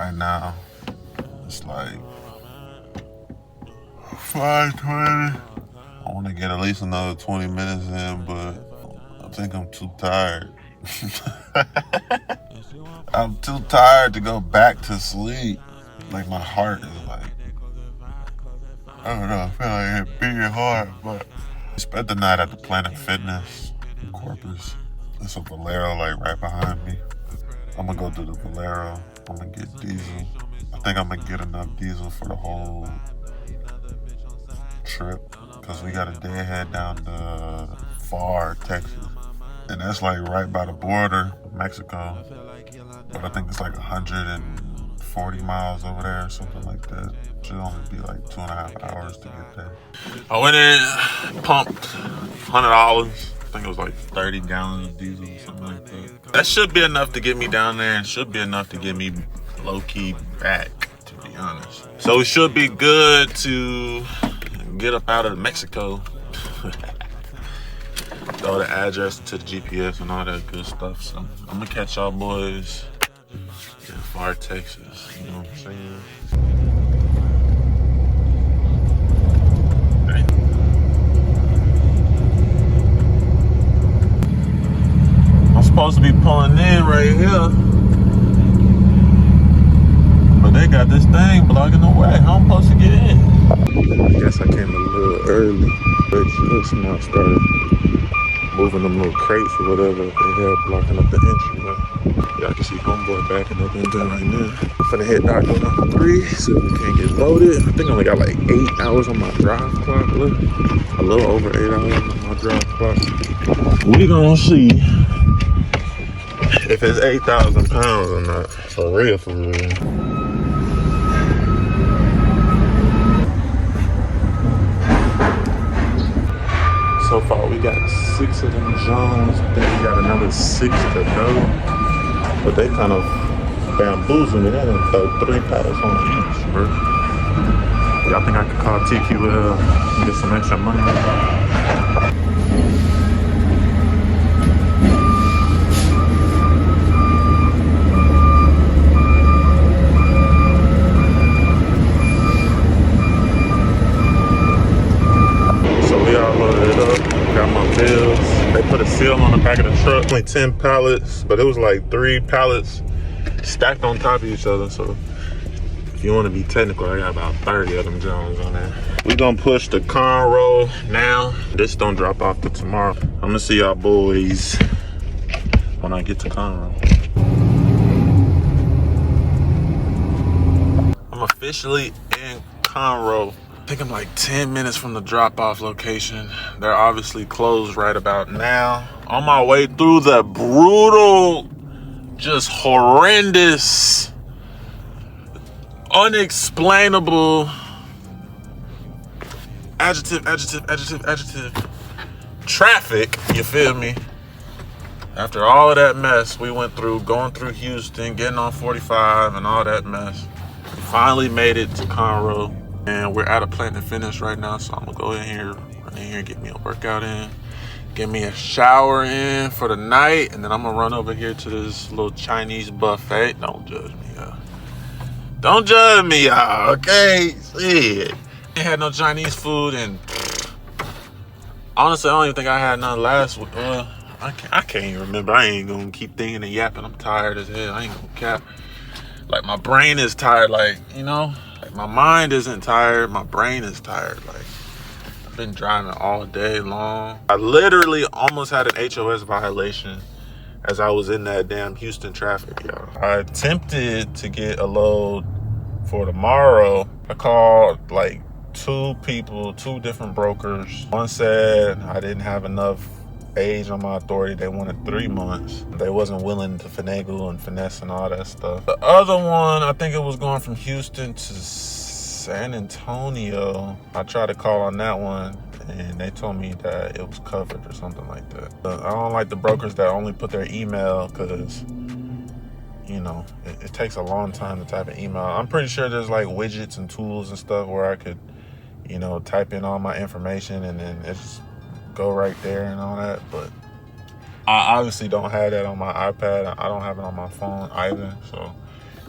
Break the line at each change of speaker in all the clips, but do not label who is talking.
Right now, it's like 5:20. I want to get at least another 20 minutes in, but I think I'm too tired. I'm too tired to go back to sleep. Like my heart is like, I don't know, I feel like it's beating hard, but I spent the night at the Planet Fitness in Corpus. There's a Valero like right behind me. I'm gonna go to the Valero. I'm gonna get diesel. I think I'm gonna get enough diesel for the whole trip because we got a day ahead down to Pharr, Texas. And that's like right by the border, Mexico. But I think it's like 140 miles over there or something like that. Should only be like 2.5 hours to get there. I went in, pumped $100. I think it was like 30 gallons of diesel or something like that. That should be enough to get me down there and should be enough to get me low-key back, to be honest. So it should be good to get up out of Mexico. Throw the address to the GPS and all that good stuff. So I'm gonna catch y'all boys in Pharr, Texas. You know what I'm saying? I'm supposed to be pulling in right here, but they got this thing blocking the way. How I'm supposed to get in? I guess I came a little early, but just now started moving them little crates or whatever they had blocking up the entryway. Y'all can see homeboy backing up in there right now. I'm finna hit Dock on number 3, so we can't get loaded. I think I only got like 8 hours on my drive clock. Look, a little over 8 hours on my drive clock. We gonna see if it's 8,000 pounds or not. For real, for real. So far, we got 6 of them Jones. I think we got another 6 to go. But they kind of bamboozled me. They done throw 3 pallets on each, bro. Y'all think I could call TQL and get some extra money? They put a seal on the back of the truck. Only 10 pallets, but it was like 3 pallets stacked on top of each other. So if you want to be technical, I got about 30 of them Jones on there. We gonna push the Conroe now. This don't drop off till tomorrow. I'm gonna see y'all boys when I get to Conroe. I'm officially in Conroe. I think I'm like 10 minutes from the drop-off location. They're obviously closed right about now. On my way through the brutal, just horrendous, unexplainable, adjective, traffic, you feel me? After all of that mess we went through, going through Houston, getting on 45 and all that mess, we finally made it to Conroe. And we're at a Planet Fitness right now, so I'm gonna go in here, run in here, get me a workout in, get me a shower in for the night, and then I'm gonna run over here to this little Chinese buffet. Don't judge me, y'all. Don't judge me, y'all, okay? Shit. Ain't had no Chinese food, and honestly, I don't even think I had none last week. I can't even remember. I ain't gonna keep thinking and yapping. I'm tired as hell. I ain't gonna cap. Like, my brain is tired, like, you know? My mind isn't tired, my brain is tired. Like, I've been driving all day long. I literally almost had an HOS violation as I was in that damn Houston traffic, y'all. I attempted to get a load for tomorrow. I called like 2 people, 2 different brokers. One said I didn't have enough age on my authority. They wanted 3 months. They wasn't willing to finagle and finesse and all that stuff. The other one, I think it was going from Houston to San Antonio. I tried to call on that one and they told me that it was covered or something like that. I don't like the brokers that only put their email because, you know, it takes a long time to type an email. I'm pretty sure there's like widgets and tools and stuff where I could, you know, type in all my information and then it's go right there and all that, but I obviously don't have that on my iPad. I don't have it on my phone either, so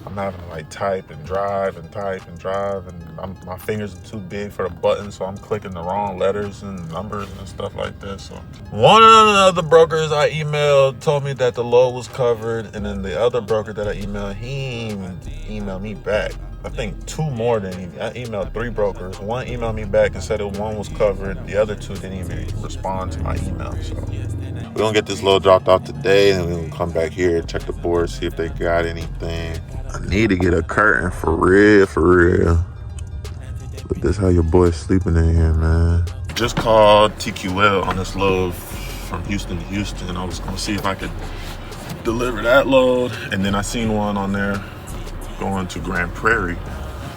I'm having to like type and drive and type and drive, and my fingers are too big for the button, so I'm clicking the wrong letters and numbers and stuff like that. So one of the other brokers I emailed told me that the load was covered, and then the other broker that I emailed, he emailed me back. I think two more than he. I emailed 3 brokers. One emailed me back and said that one was covered. The other 2 didn't even respond to my email. So we're gonna get this load dropped off today, and we're gonna come back here, check the board, see if they got anything. I need to get a curtain for real. But this how your boy's sleeping in here, man. Just called TQL on this load from Houston to Houston. I was gonna see if I could deliver that load, and then I seen one on there going to Grand Prairie,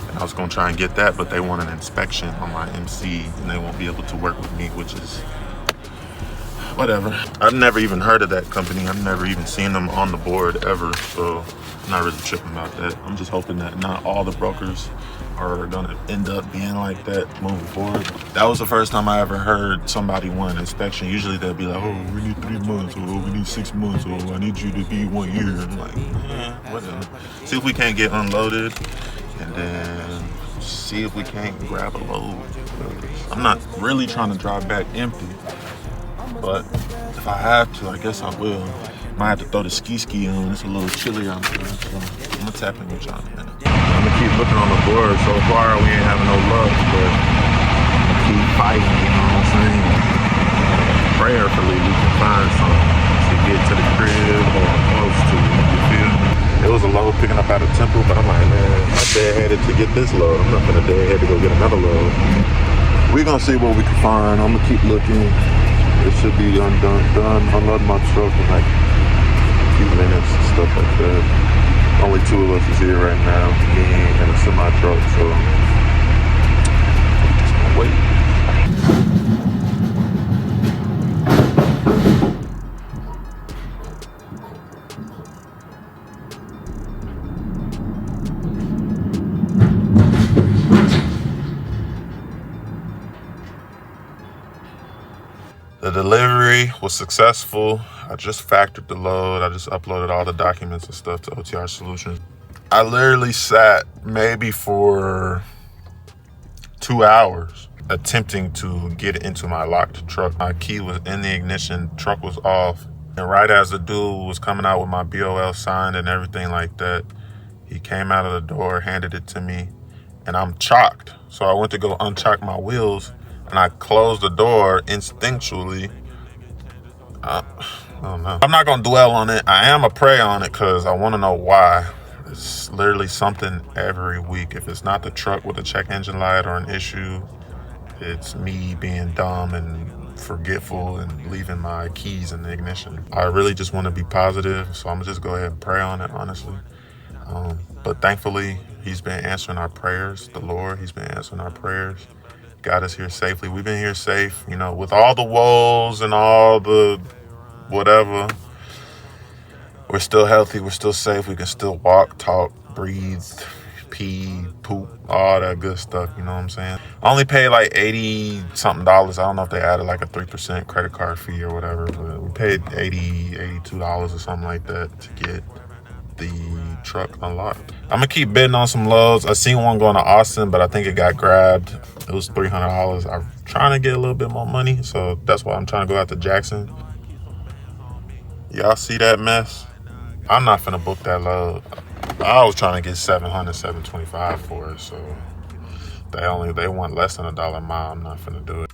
and I was gonna try and get that, but they want an inspection on my MC, and they won't be able to work with me, which is whatever. I've never even heard of that company. I've never even seen them on the board ever, so I'm not really tripping about that. I'm just hoping that not all the brokers are gonna end up being like that moving forward. That was the first time I ever heard somebody want an inspection. Usually they'll be like, oh, we need 3 months, or we need 6 months, or I need you to be 1 year. I'm like, whatever. See if we can't get unloaded, and then see if we can't grab a load. I'm not really trying to drive back empty, but if I have to, I guess I will. Might have to throw the ski on. It's a little chilly out there, so I'm gonna tap in with y'all in a minute. I'm gonna keep looking on the board. So far, we ain't having no luck, but I'm gonna keep fighting, you know what I'm saying? Prayerfully, we can find something to get to the crib or close to it, you feel me? It was a load picking up out of Temple, but I'm like, man, I'm dead-headed to get this load. I'm not gonna dead-head to go get another load. We're gonna see what we can find. I'm gonna keep looking. It should be unloading my truck in like a few minutes and stuff like that. Only 2 of us is here right now, me and a semi truck, so just gonna wait. The delivery was successful. I just factored the load. I just uploaded all the documents and stuff to OTR Solutions. I literally sat maybe for 2 hours attempting to get into my locked truck. My key was in the ignition, truck was off. And right as the dude was coming out with my BOL signed and everything like that, he came out of the door, handed it to me, and I'm chocked. So I went to go unchock my wheels, and I closed the door instinctually. I don't know. I'm not gonna dwell on it. I am a pray on it because I want to know why. It's literally something every week. If it's not the truck with a check engine light or an issue, it's me being dumb and forgetful and leaving my keys in the ignition. I really just want to be positive, so I'm gonna just go ahead and pray on it, honestly. But thankfully, he's been answering our prayers. The Lord, he's been answering our prayers. Got us here safely. We've been here safe, you know, with all the woes and all the whatever. We're still healthy. We're still safe. We can still walk, talk, breathe, pee, poop, all that good stuff. You know what I'm saying? I only paid like $80-something. I don't know if they added like a 3% credit card fee or whatever, but we paid $82 or something like that to get the truck unlocked. I'm gonna keep bidding on some loads. I seen one going to Austin, but I think it got grabbed. It was $300. I'm trying to get a little bit more money, so that's why I'm trying to go out to Jackson. Y'all see that mess? I'm not finna book that load. I was trying to get $700, $725 for it, so they want less than $1 a mile. I'm not finna do it.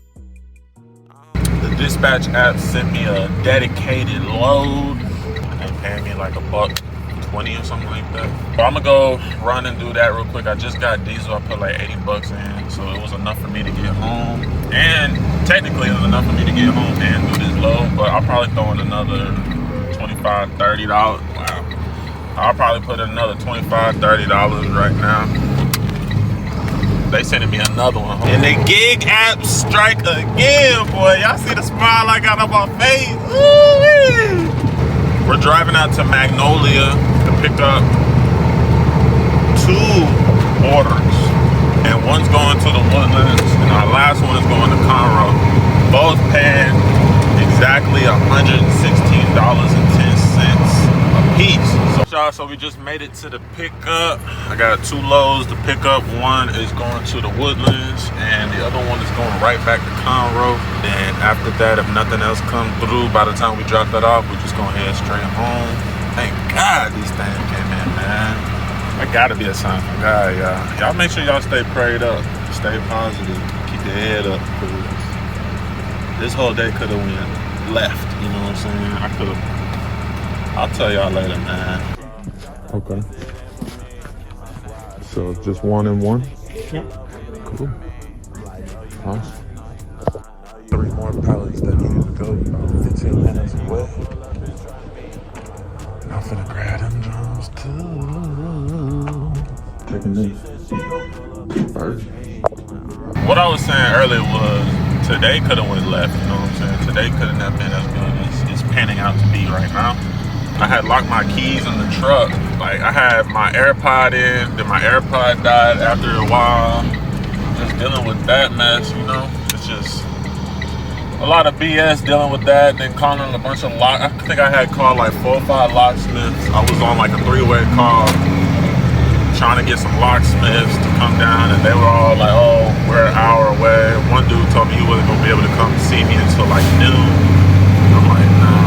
The dispatch app sent me a dedicated load, and they paying me like $1.20 or something like that. So I'm gonna go run and do that real quick. I just got diesel. I put like $80 in, so it was enough for me to get home. And technically it was enough for me to get home and do this load, but I'll probably throw in another $25, $30. Wow. I'll probably put in another $25, $30 right now. They sending me another one home. And the gig app strike again, boy. Y'all see the smile I got on my face? Ooh-wee. We're driving out to Magnolia to pick up 2 orders. And one's going to the Woodlands, and our last one is going to Conroe. Both paying exactly $116.10 a piece. So y'all y'all, so we just made it to the pickup. I got 2 loads to pick up. One is going to the Woodlands, and the other one is going right back to Conroe. Then after that, if nothing else comes through, by the time we drop that off, we're just gonna head straight home. Thank God these things came in, man. That gotta be a sign from God, y'all. Y'all make sure y'all stay prayed up, stay positive, keep your head up, because this whole day could have went left, you know what I'm saying? I could have. I'll tell y'all later, man. Okay. So just 1 and 1?
Yep.
Cool. Awesome. 3 more pallets that needed to go about 15 minutes away. I'm finna grab them drums too. Taking this first. What I was saying earlier was today could have went left, you know what I'm saying? Today couldn't have been as good as it's panning out to be right now. I had locked my keys in the truck. Like, I had my AirPod in, then my AirPod died after a while. Just dealing with that mess, you know? It's just a lot of BS dealing with that, then calling a bunch of lock. I think I had called like 4 or 5 locksmiths. I was on like a 3-way call trying to get some locksmiths to come down, and they were all like, oh, we're an hour away. One dude told me he wasn't gonna be able to come see me until like noon. I'm like, nah.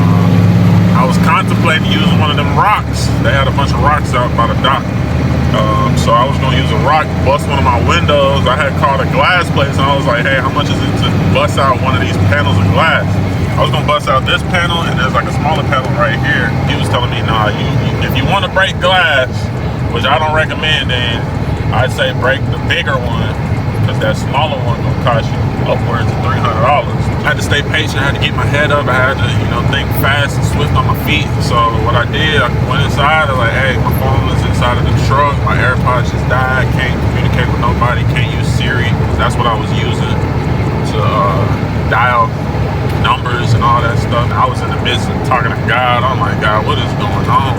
I was contemplating using one of them rocks. They had a bunch of rocks out by the dock. So I was gonna use a rock, bust one of my windows. I had called a glass place, and I was like, hey, how much is it to bust out one of these panels of glass? I was gonna bust out this panel, and there's like a smaller panel right here. He was telling me, nah, if you wanna break glass, which I don't recommend, then I'd say break the bigger one, because that smaller one gonna cost you upwards of $300. I had to stay patient, I had to keep my head up, I had to, think fast and swift on my feet. So what I did, I went inside, I was like, hey, my phone is inside of the truck, my AirPods just died, can't communicate with nobody, can't use Siri. That's what I was using to dial numbers and all that stuff. I was in the midst of talking to God. I'm like, God, what is going on?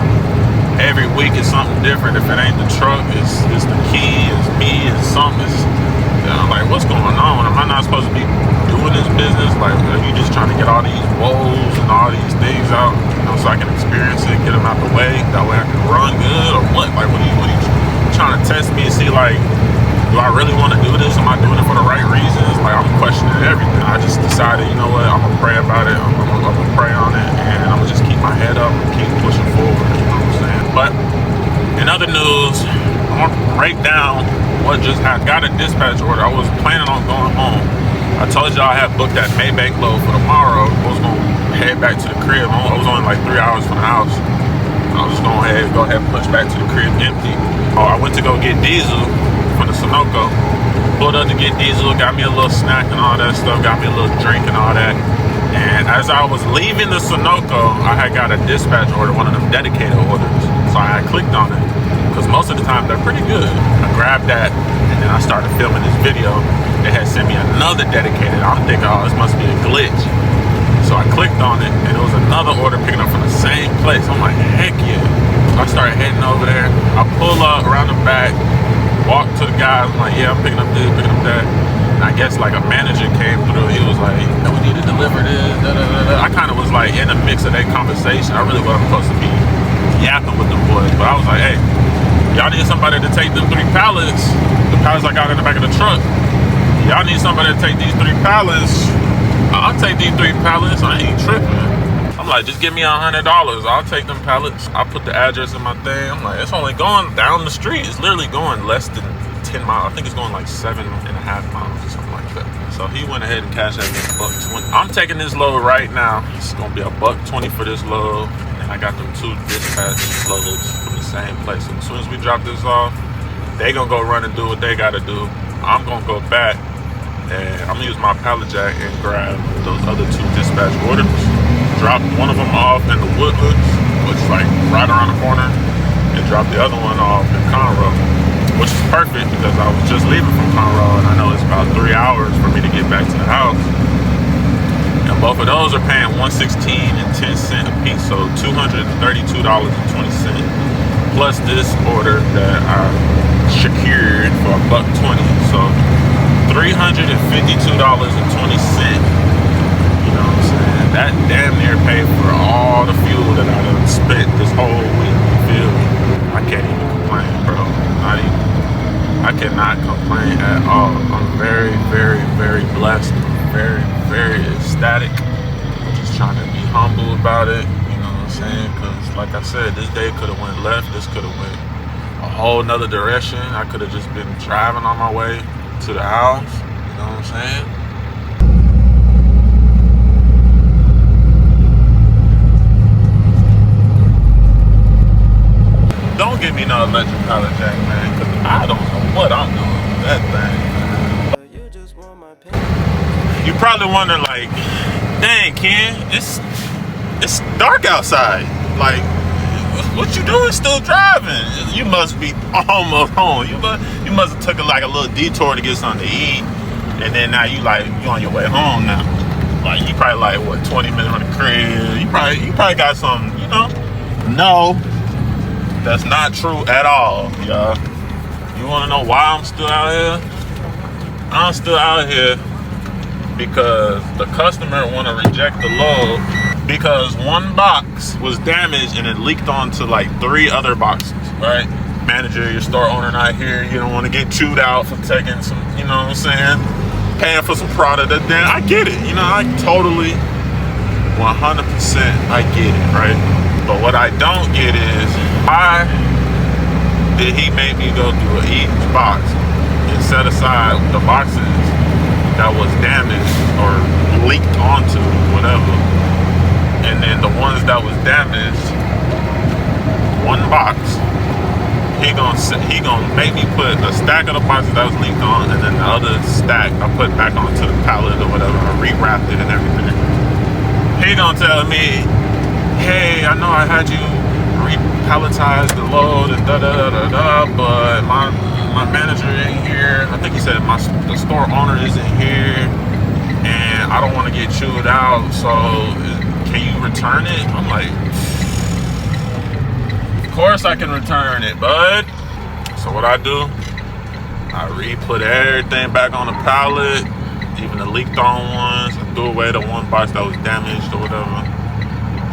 Every week is something different. If it ain't the truck, it's the key, it's me, it's something. I'm like, what's going on? Am I not supposed to be doing this business? Like, are you just trying to get all these woes and all these things out, so I can experience it, get them out the way, that way I can run good, or what? Like, what are you trying to test me and see, like, do I really want to do this? Am I doing it for the right reasons? Like, I'm questioning everything. I just decided, you know what, I'm gonna pray about it, I'm gonna pray on it, and I'm gonna just keep my head up and keep pushing forward, you know what I'm saying? But in other news, I'm gonna break down what just happened. Got a dispatch order. I was planning on going home. I told y'all I had booked that Maybank load for tomorrow. I was gonna head back to the crib. I was only like 3 hours from the house. I was just gonna go ahead and push back to the crib empty. I went to go get diesel from the Sunoco. Pulled up to get diesel, got me a little snack and all that stuff, got me a little drink and all that. And as I was leaving the Sunoco, I had got a dispatch order, one of them dedicated orders. So I had clicked on it, because most of the time they're pretty good. I grabbed that, and then I started filming this video. They had sent me another dedicated. I'm thinking, oh, this must be a glitch. So I clicked on it, and it was another order picking up from the same place. I'm like, heck yeah. So I started heading over there. I pull up around the back, walk to the guy. I'm like, yeah, I'm picking up this, picking up that. And I guess like a manager came through. He was like, no, we need to deliver this, da, da, da, da. I kind of was like in the mix of that conversation. I really wasn't supposed to be yapping with the boys, but I was like, hey, y'all need somebody to take them 3 pallets, the pallets I got in the back of the truck. Y'all need somebody to take these 3 pallets. I'll take these 3 pallets. I ain't tripping. I'm like, just give me $100. I'll take them pallets. I'll put the address in my thing. I'm like, it's only going down the street. It's literally going less than 10 miles. I think it's going like 7.5 miles or something like that. So he went ahead and cashed out this $120. I'm taking this load right now. It's gonna be $120 for this load. And I got them 2 dispatch loads from the same place. So as soon as we drop this off, they gonna go run and do what they gotta do. I'm gonna go back and I'm gonna use my pallet jack and grab those other 2 dispatch orders. Drop one of them off in the Woodlands, which is like right around the corner, and drop the other one off in Conroe, which is perfect because I was just leaving from Conroe, and I know it's about 3 hours for me to get back to the house. And both of those are paying $116.10 a piece, so $232.20 plus this order that I secured for $120, so $352.20. You know what I'm saying? That damn near paid for all the fuel that I done spent this whole week. You feel me? I cannot complain at all. I'm very, very, very blessed. Very, very ecstatic. Just trying to be humble about it. You know what I'm saying? Because like I said, this day could have went left. This could have went a whole nother direction. I could have just been driving on my way to the house. You know what I'm saying? Don't give me no electric pallet jack, man, because I don't know what I'm doing with that thing. You probably wondering, like, dang, Ken, it's dark outside. Like, what you doing still driving? You must be almost home. You must have took like a little detour to get something to eat, and then now you on your way home now. Like, you probably like, what, 20 minutes from the crib. You probably got something, you know? No. That's not true at all, y'all. You wanna know why I'm still out here? I'm still out here because the customer wanna reject the load because one box was damaged and it leaked onto like 3 other boxes, right? Manager, your store owner not here. You don't wanna get chewed out for taking some, you know what I'm saying? Paying for some product. Then I get it, you know, I totally 100% I get it, right? But what I don't get is, why did he make me go through each box and set aside the boxes that was damaged or leaked onto whatever, and then the ones that was damaged, one box, he gonna make me put a stack of the boxes that was leaked on, and then the other stack I put back onto the pallet or whatever, I rewrapped it and everything. He gonna tell me, hey, I know I had you re-palletize the load and da-da-da-da-da, but my manager ain't here. I think he said the store owner isn't here, and I don't want to get chewed out, so can you return it? I'm like, of course I can return it, bud. So what I do, I re-put everything back on the pallet, even the leaked on ones. I threw away the one box that was damaged or whatever,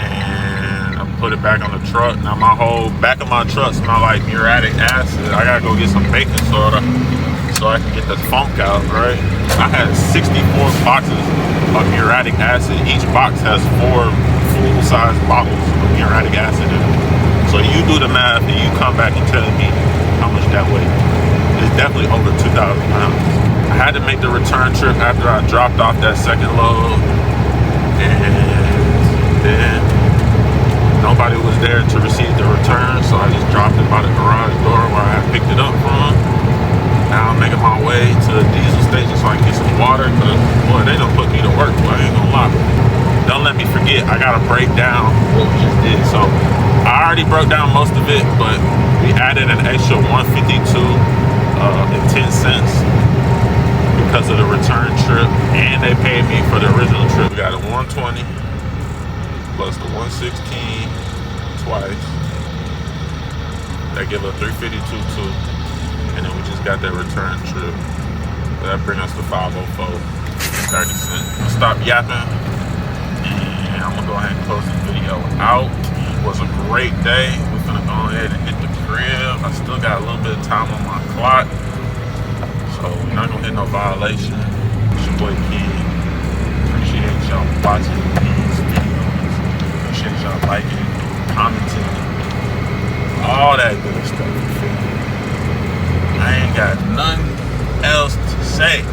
and I put it back on the truck. Now my whole back of my truck smell like muriatic acid. I gotta go get some baking soda so I can get the funk out, right? I had 64 boxes of muriatic acid. Each box has 4 full-size bottles of muriatic acid in it. So you do the math and you come back and tell me how much that weighs. It's definitely over 2,000 pounds. I had to make the return trip after I dropped off that second load, and then nobody was there to receive the return, so I just dropped it by the garage door where I picked it up from. Now I'm making my way to the diesel station so I can get some water, because boy, they done put me to work, boy, I ain't gonna lie. Don't let me forget, I gotta break down what we just did. So I already broke down most of it, but we added an extra $152 and 10 cents because of the return trip, and they paid me for the original trip. We got a 120 plus the 116 twice. That give us 352 too, and then we just got that return trip. So that brings us to 504 30 cents. I'll stop yapping, and I'm gonna go ahead and close this video out. It was a great day. We're gonna go ahead and hit the crib. I still got a little bit of time on my clock, so we're not gonna hit no violation. It's your boy Ken. Appreciate y'all watching these videos. Appreciate y'all liking, commenting, all that good stuff. I ain't got nothing else to say.